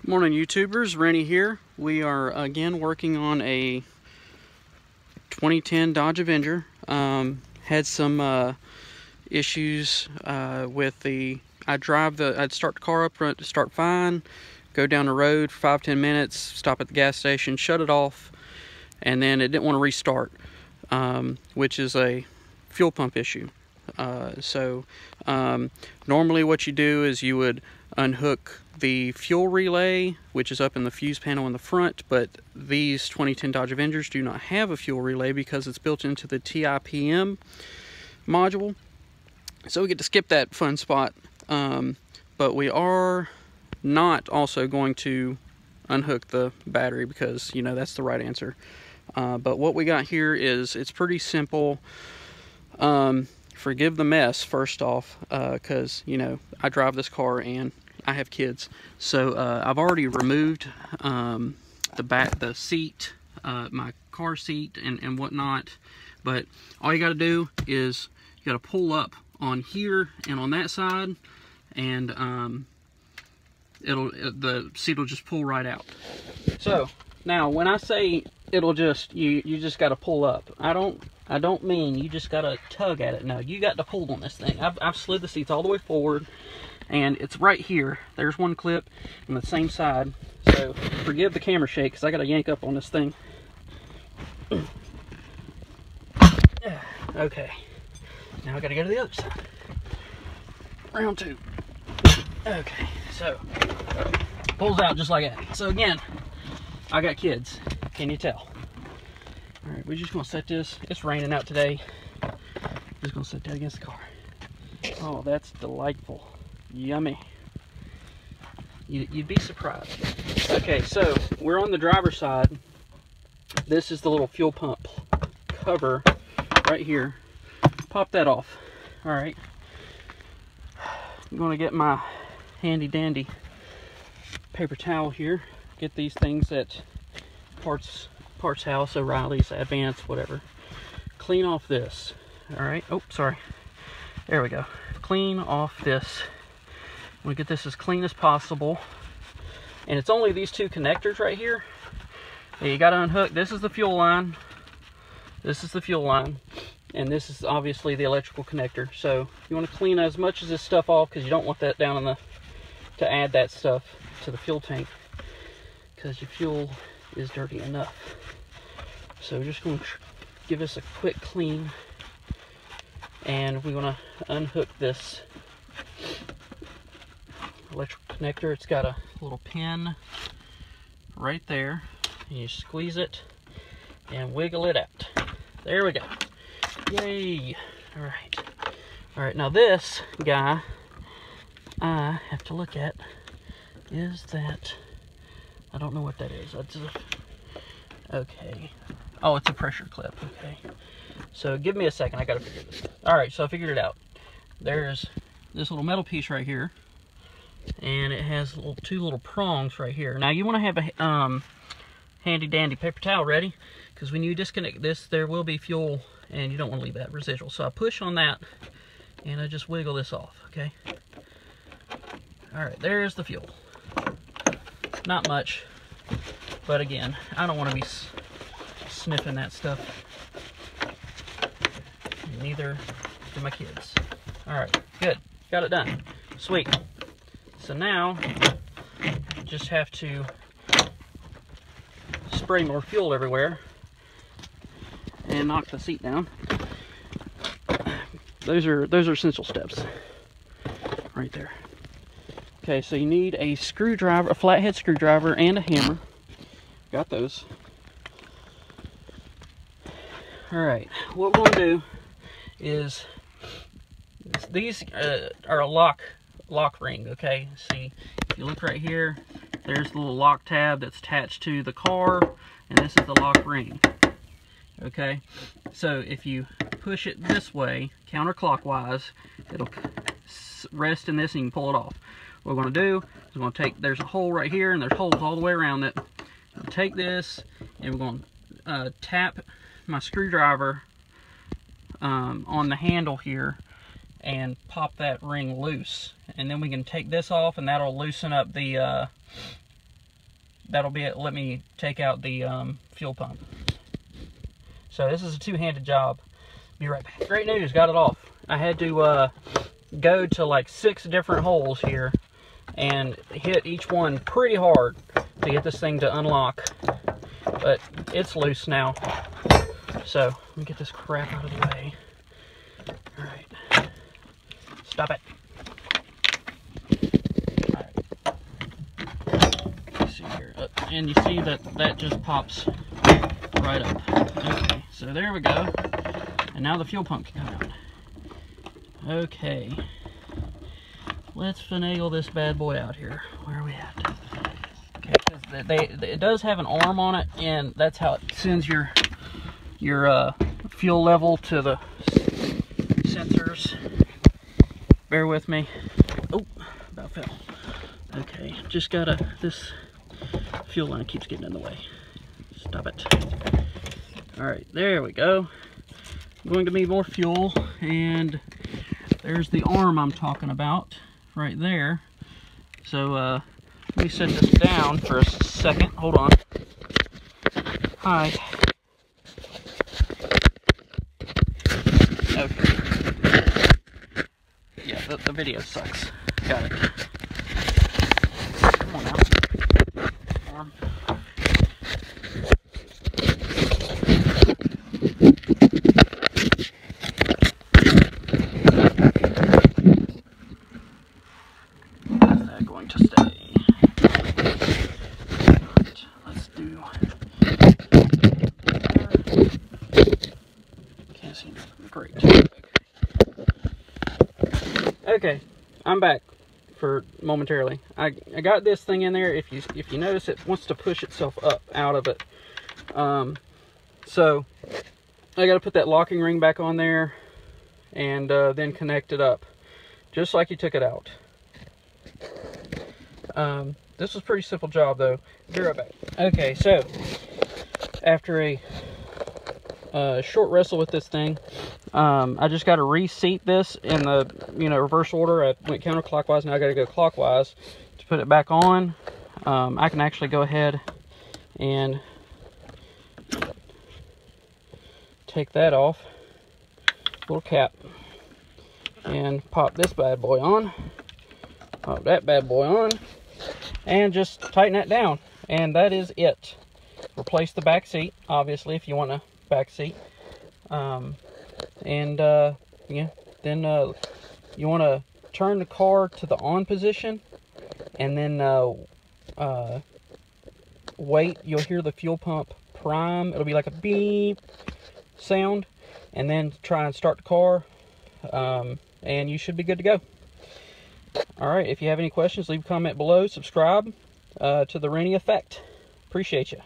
Morning YouTubers, Rennie here. We are again working on a 2010 Dodge Avenger. Had some issues with I'd start the car up, start fine, go down the road for 5-10 minutes, stop at the gas station, shut it off, and then it didn't want to restart, which is a fuel pump issue. Normally what you do is you would unhook the fuel relay, which is up in the fuse panel in the front, but these 2010 Dodge Avengers do not have a fuel relay because it's built into the TIPM module. So we get to skip that fun spot, but we are not also going to unhook the battery because, you know, that's the right answer. But what we got here is, it's pretty simple. Forgive the mess first off, because, you know, I drive this car and I have kids. So I've already removed the seat, my car seat and whatnot. But all you got to do is you got to pull up on here and on that side, and the seat will just pull right out. So now when I say it'll just, you just got to pull up, I don't mean you just got to tug at it. No, you got to pull on this thing. I've slid the seats all the way forward, and it's right here. There's one clip on the same side. So forgive the camera shake because I got to yank up on this thing. Okay, now I got to go to the other side. Round two. Okay, so pulls out just like that. So again, I got kids. Can you tell? All right, we're just gonna set this. It's raining out today. Just gonna set that against the car. Oh, that's delightful. Yummy. You'd be surprised. Okay, so we're on the driver's side. This is the little fuel pump cover right here. Pop that off. All right. I'm gonna get my handy dandy paper towel here. Get these things at Parts House, O'Reilly's, Advance, whatever. Clean off this. All right. Oh, sorry. There we go. Clean off this. I'm gonna get this as clean as possible. And it's only these two connectors right here that you got to unhook. This is the fuel line. This is the fuel line. And this is obviously the electrical connector. So you want to clean as much of this stuff off because you don't want that down in to add that stuff to the fuel tank, because your fuel is dirty enough. So we're just going to give this a quick clean, and we're going to unhook this electrical connector. It's got a little pin right there, and you squeeze it and wiggle it out. There we go. Yay. All right, now this guy I have to look at is that, I don't know what that is. Okay. Oh, it's a pressure clip. Okay. So give me a second. I got to figure this out. All right, so I figured it out. There's this little metal piece right here, and it has two little prongs right here. Now you want to have a handy dandy paper towel ready, because when you disconnect this, there will be fuel, and you don't want to leave that residual. So I push on that, and I just wiggle this off. Okay. All right, there's the fuel. Not much, but again, I don't want to be sniffing that stuff. Neither do my kids. All right, good. Got it done. Sweet. So now, just have to spray more fuel everywhere and knock the seat down. Those are essential steps right there. Okay, so you need a screwdriver, a flathead screwdriver, and a hammer. Got those. All right, what we're going to do is, these are a lock ring, okay? See, if you look right here, there's the little lock tab that's attached to the car, and this is the lock ring, okay? So if you push it this way, counterclockwise, it'll rest in this and you can pull it off. What we're going to do is we're going to take, there's a hole right here, and there's holes all the way around it. We'll take this, and we're going to tap my screwdriver on the handle here and pop that ring loose, and then we can take this off, and that'll loosen up the that'll be it. Let me take out the fuel pump. So this is a two-handed job. Be right back. Great news, got it off. I had to go to like 6 different holes here and hit each one pretty hard to get this thing to unlock. But it's loose now. So let me get this crap out of the way. All right. Stop it. All right. Let's see here. And you see that just pops right up. Okay, so there we go. And now the fuel pump can come out. Okay. Let's finagle this bad boy out here. Where are we at? Okay, it does have an arm on it, and that's how it sends your fuel level to the sensors. Bear with me. Oh, about fell. Okay, just this fuel line keeps getting in the way. Stop it. All right, there we go. I'm going to need more fuel, and there's the arm I'm talking about right there. So let me set this down for a second. Hold on. Hi. Okay. Yeah, the video sucks. Got it. Come on now. Arm. Okay, I'm back for momentarily. I got this thing in there. If you notice, it wants to push itself up out of it. So I got to put that locking ring back on there and then connect it up, just like you took it out. This was a pretty simple job though. Be right back. Okay, so after a short wrestle with this thing, I just got to reseat this in the reverse order. I went counterclockwise, now I got to go clockwise to put it back on. I can actually go ahead and take that off, little cap, and pop this bad boy on, pop that bad boy on, and just tighten that down, and that is it. Replace the back seat, obviously, if you want a back seat. Yeah, then you want to turn the car to the on position, and then wait. You'll hear the fuel pump prime. It'll be like a beep sound, and then try and start the car, and you should be good to go. All right, if you have any questions, leave a comment below. Subscribe to the Rennie Effect. Appreciate you.